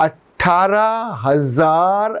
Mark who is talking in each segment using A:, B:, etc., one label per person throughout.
A: 18,000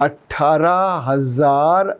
A: 18,000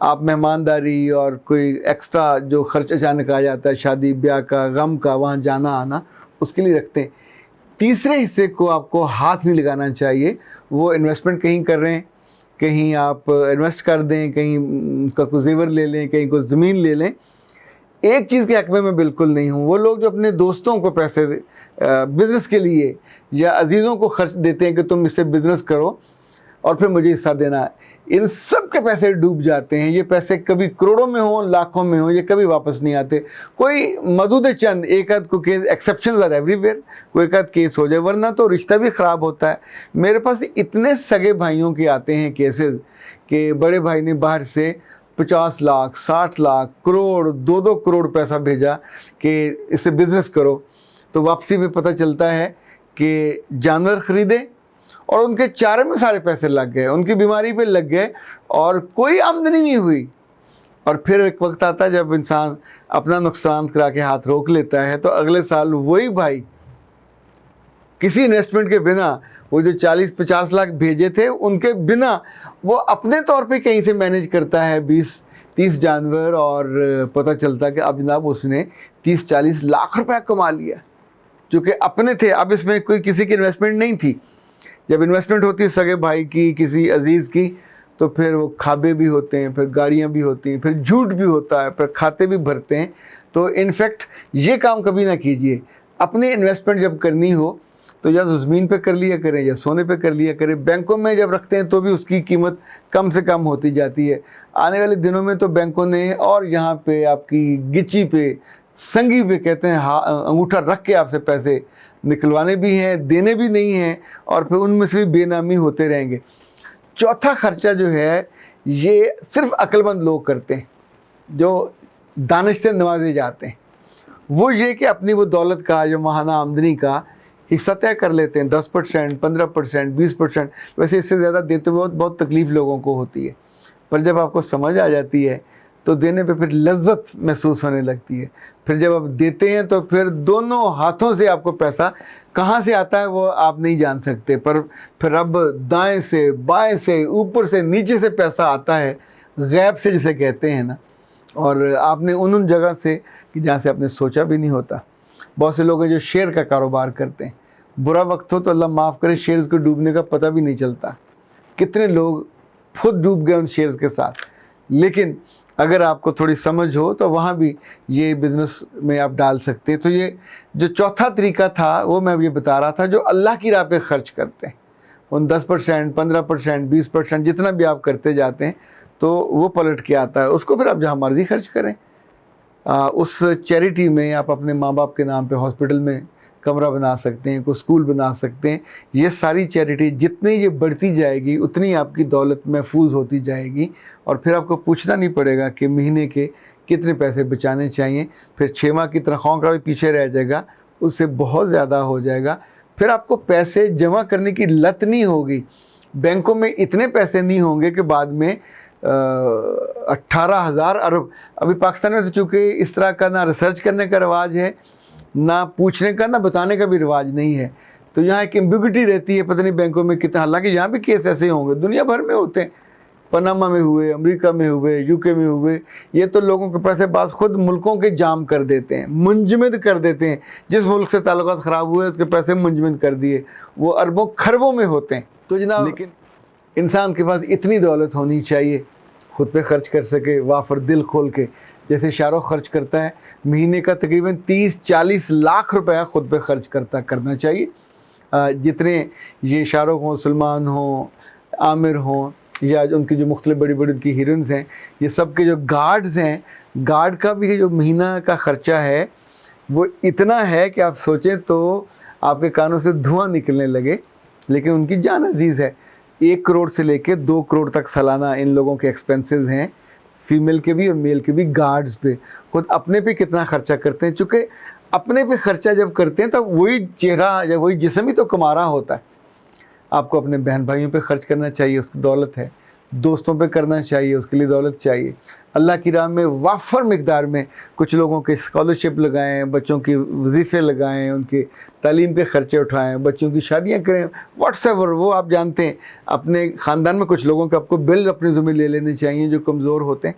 A: آپ مہمانداری اور کوئی ایکسٹرا جو خرچ اچانک آ جاتا ہے شادی بیاہ کا غم کا وہاں جانا آنا اس کے لیے رکھتے ہیں. تیسرے حصے کو آپ کو ہاتھ نہیں لگانا چاہیے. وہ انویسٹمنٹ کہیں کر رہے ہیں, کہیں آپ انویسٹ کر دیں, کہیں اس کا کوئی زیور لے لیں, کہیں کوئی زمین لے لیں. ایک چیز کے حق میں بالکل نہیں ہوں, وہ لوگ جو اپنے دوستوں کو پیسے بزنس کے لیے یا عزیزوں کو خرچ دیتے ہیں کہ تم اس سے بزنس کرو اور پھر مجھے حصہ دینا ہے, ان سب کے پیسے ڈوب جاتے ہیں. یہ پیسے کبھی کروڑوں میں ہوں, لاکھوں میں ہوں, یہ کبھی واپس نہیں آتے. کوئی مدود چند ایک آدھ کو case, exceptions are everywhere, کوئی ایک آدھ کیس ہو جائے, ورنہ تو رشتہ بھی خراب ہوتا ہے. میرے پاس اتنے سگے بھائیوں کے آتے ہیں کیسز کہ بڑے بھائی نے باہر سے 50 لاکھ 60 لاکھ کروڑ 2 کروڑ پیسہ بھیجا کہ اس سے بزنس کرو, تو واپسی میں پتہ چلتا ہے کہ جانور خریدے اور ان کے چارے میں سارے پیسے لگ گئے, ان کی بیماری پہ لگ گئے اور کوئی آمدنی نہیں ہوئی. اور پھر ایک وقت آتا ہے جب انسان اپنا نقصان کرا کے ہاتھ روک لیتا ہے, تو اگلے سال وہی بھائی کسی انویسٹمنٹ کے بنا وہ جو 40-50 لاکھ بھیجے تھے ان کے بنا وہ اپنے طور پہ کہیں سے مینیج کرتا ہے 20-30 جانور, اور پتہ چلتا کہ اب جناب اس نے 30-40 لاکھ روپے کما لیا جو کہ اپنے تھے. اب اس میں کوئی کسی کی انویسٹمنٹ نہیں تھی. جب انویسٹمنٹ ہوتی ہے سگے بھائی کی, کسی عزیز کی, تو پھر وہ کھابے بھی ہوتے ہیں, پھر گاڑیاں بھی ہوتی ہیں, پھر جھوٹ بھی ہوتا ہے, پھر کھاتے بھی بھرتے ہیں. تو انفیکٹ یہ کام کبھی نہ کیجئے. اپنی انویسٹمنٹ جب کرنی ہو تو یا زمین پہ کر لیا کریں یا سونے پہ کر لیا کریں. بینکوں میں جب رکھتے ہیں تو بھی اس کی قیمت کم سے کم ہوتی جاتی ہے. آنے والے دنوں میں تو بینکوں نے اور یہاں پہ آپ کی گچی پہ, سنگی پہ کہتے ہیں, انگوٹھا رکھ کے آپ سے پیسے نکلوانے بھی ہیں, دینے بھی نہیں ہیں, اور پھر ان میں سے بھی بے نامی ہوتے رہیں گے. چوتھا خرچہ جو ہے یہ صرف عقل مند لوگ کرتے ہیں جو دانش سے نوازے جاتے ہیں. وہ یہ کہ اپنی وہ دولت کا جو ماہانہ آمدنی کا حصہ طے کر لیتے ہیں, 10%, 15%, 20%. ویسے اس سے زیادہ دیتے ہوئے بہت تکلیف لوگوں کو ہوتی ہے, پر جب آپ کو سمجھ آ جاتی ہے تو دینے پہ پھر لذت محسوس ہونے لگتی ہے. پھر جب آپ دیتے ہیں تو پھر دونوں ہاتھوں سے آپ کو پیسہ کہاں سے آتا ہے وہ آپ نہیں جان سکتے, پر پھر اب دائیں سے بائیں سے اوپر سے نیچے سے پیسہ آتا ہے, غیب سے جسے کہتے ہیں نا, اور آپ نے ان جگہ سے کہ جہاں سے آپ نے سوچا بھی نہیں ہوتا. بہت سے لوگ ہیں جو شیئر کا کاروبار کرتے ہیں, برا وقت ہو تو اللہ معاف کرے شیئرز کو ڈوبنے کا پتہ بھی نہیں چلتا. کتنے لوگ خود ڈوب گئے ان شیئرز کے ساتھ. لیکن اگر آپ کو تھوڑی سمجھ ہو تو وہاں بھی یہ بزنس میں آپ ڈال سکتے ہیں. تو یہ جو چوتھا طریقہ تھا وہ میں یہ بتا رہا تھا, جو اللہ کی راہ پہ خرچ کرتے ہیں, ان 10%, 15%, 20% جتنا بھی آپ کرتے جاتے ہیں تو وہ پلٹ کے آتا ہے. اس کو پھر آپ جہاں مرضی خرچ کریں. اس چیریٹی میں آپ اپنے ماں باپ کے نام پہ ہاسپٹل میں کمرہ بنا سکتے ہیں, کوئی اسکول بنا سکتے ہیں. یہ ساری چیریٹی جتنی یہ بڑھتی جائے گی اتنی آپ کی دولت محفوظ ہوتی جائے گی, اور پھر آپ کو پوچھنا نہیں پڑے گا کہ مہینے کے کتنے پیسے بچانے چاہیے. پھر 6 ماہ کی تنخواہوں کا بھی پیچھے رہ جائے گا, اس سے بہت زیادہ ہو جائے گا. پھر آپ کو پیسے جمع کرنے کی لت نہیں ہوگی. بینکوں میں اتنے پیسے نہیں ہوں گے کہ بعد میں 18,000 ارب. ابھی پاکستان میں تو چونکہ اس طرح کا نہ ریسرچ کرنے کا رواج ہے, نہ پوچھنے کا, نہ بتانے کا بھی رواج نہیں ہے, تو یہاں ایک ایمبیگوٹی رہتی ہے, پتہ نہیں بینکوں میں کتنا. حالانکہ یہاں بھی کیس ایسے ہوں گے, دنیا بھر میں ہوتے ہیں, پناما میں ہوئے, امریکہ میں ہوئے, یو کے میں ہوئے. یہ تو لوگوں کے پیسے بعض خود ملکوں کے جام کر دیتے ہیں, منجمد کر دیتے ہیں. جس ملک سے تعلقات خراب ہوئے اس کے پیسے منجمد کر دیے, وہ اربوں خربوں میں ہوتے ہیں. تو جناب لیکن انسان کے پاس اتنی دولت ہونی چاہیے خود پہ خرچ کر سکے وافر دل کھول کے, جیسے شاہ رخ خرچ کرتا ہے مہینے کا تقریباً 30-40 لاکھ روپیہ خود پہ خرچ کرنا چاہیے. جتنے یہ شاہ رخ ہوں, سلمان ہوں, عامر ہوں, یا ان کی جو مختلف بڑی بڑی ان کی ہیروئنز ہیں, یہ سب کے جو گارڈز ہیں, گارڈ کا بھی جو مہینہ کا خرچہ ہے وہ اتنا ہے کہ آپ سوچیں تو آپ کے کانوں سے دھواں نکلنے لگے. لیکن ان کی جان عزیز ہے. 1 کروڑ سے لے کے 2 کروڑ تک سالانہ ان لوگوں کے ایکسپینسز ہیں, فیمیل کے بھی اور میل کے بھی. گارڈز پہ خود اپنے پہ کتنا خرچہ کرتے ہیں, چونکہ اپنے پہ خرچہ جب کرتے ہیں تب وہی چہرہ یا وہی جسم ہی تو کما رہا ہوتا ہے. آپ کو اپنے بہن بھائیوں پہ خرچ کرنا چاہیے, اس کی دولت ہے. دوستوں پہ کرنا چاہیے, اس کے لیے دولت چاہیے. اللہ کی راہ میں وافر مقدار میں کچھ لوگوں کے اسکالرشپ لگائیں، بچوں کی وظیفے لگائیں، ان کے تعلیم کے خرچے اٹھائیں، بچوں کی شادیاں کریں، واٹس ایور، وہ آپ جانتے ہیں اپنے خاندان میں کچھ لوگوں کے آپ کو بل اپنے ذمہ لے لینے چاہیے جو کمزور ہوتے ہیں.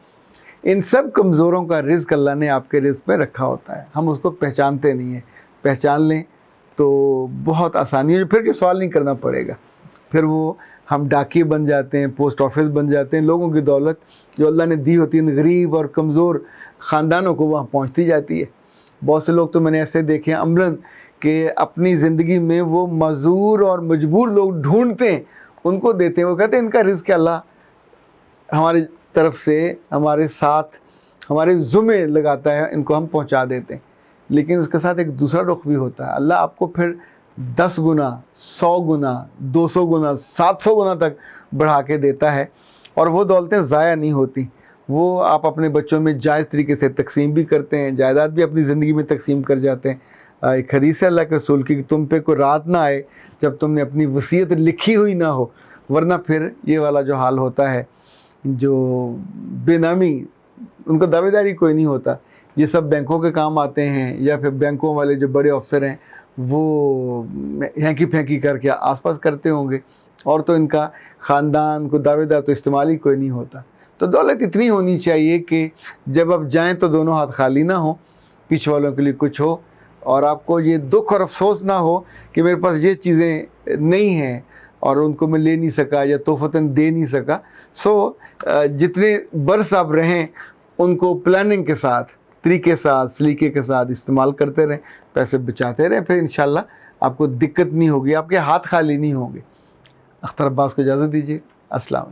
A: ان سب کمزوروں کا رزق اللہ نے آپ کے رزق میں رکھا ہوتا ہے، ہم اس کو پہچانتے نہیں ہیں. پہچان لیں تو بہت آسانی ہے، پھر یہ سوال نہیں کرنا پڑے گا. پھر وہ ہم ڈاکیے بن جاتے ہیں، پوسٹ آفس بن جاتے ہیں، لوگوں کی دولت جو اللہ نے دی ہوتی ہے غریب اور کمزور خاندانوں کو وہاں پہنچتی جاتی ہے. بہت سے لوگ تو میں نے ایسے دیکھے ہیں عملاً کہ اپنی زندگی میں وہ معذور اور مجبور لوگ ڈھونڈتے ہیں، ان کو دیتے ہیں. وہ کہتے ہیں ان کا رزق اللہ ہماری طرف سے ہمارے ساتھ ہمارے ذمہ لگاتا ہے، ان کو ہم پہنچا دیتے ہیں. لیکن اس کے ساتھ ایک دوسرا رخ بھی ہوتا ہے، اللہ آپ کو پھر 10 گنا 100 گنا 200 گنا 700 گنا تک بڑھا کے دیتا ہے. اور وہ دولتیں ضائع نہیں ہوتی، وہ آپ اپنے بچوں میں جائز طریقے سے تقسیم بھی کرتے ہیں، جائیداد بھی اپنی زندگی میں تقسیم کر جاتے ہیں. ایک حدیث ہے اللہ کے رسول کی کہ تم پہ کوئی رات نہ آئے جب تم نے اپنی وصیت لکھی ہوئی نہ ہو، ورنہ پھر یہ والا جو حال ہوتا ہے، جو بے نامی، ان کو دعوے داری کوئی نہیں ہوتا. یہ سب بینکوں کے کام آتے ہیں، یا پھر بینکوں والے جو بڑے افسر ہیں وہ ہینکی پھینکی کر کے آس پاس کرتے ہوں گے، اور تو ان کا خاندان کو دعوے دار تو استعمال ہی کوئی نہیں ہوتا. تو دولت اتنی ہونی چاہیے کہ جب آپ جائیں تو دونوں ہاتھ خالی نہ ہوں، پیچھے والوں کے لیے کچھ ہو، اور آپ کو یہ دکھ اور افسوس نہ ہو کہ میرے پاس یہ چیزیں نہیں ہیں اور ان کو میں لے نہیں سکا یا تحفتاً دے نہیں سکا. جتنے برس آپ رہیں ان کو پلاننگ کے ساتھ، طریقے ساتھ، سلیقے کے ساتھ استعمال کرتے رہیں، پیسے بچاتے رہیں، پھر انشاءاللہ آپ کو دقت نہیں ہوگی، آپ کے ہاتھ خالی نہیں ہوں گے. اختر عباس کو اجازت دیجیے. السلام.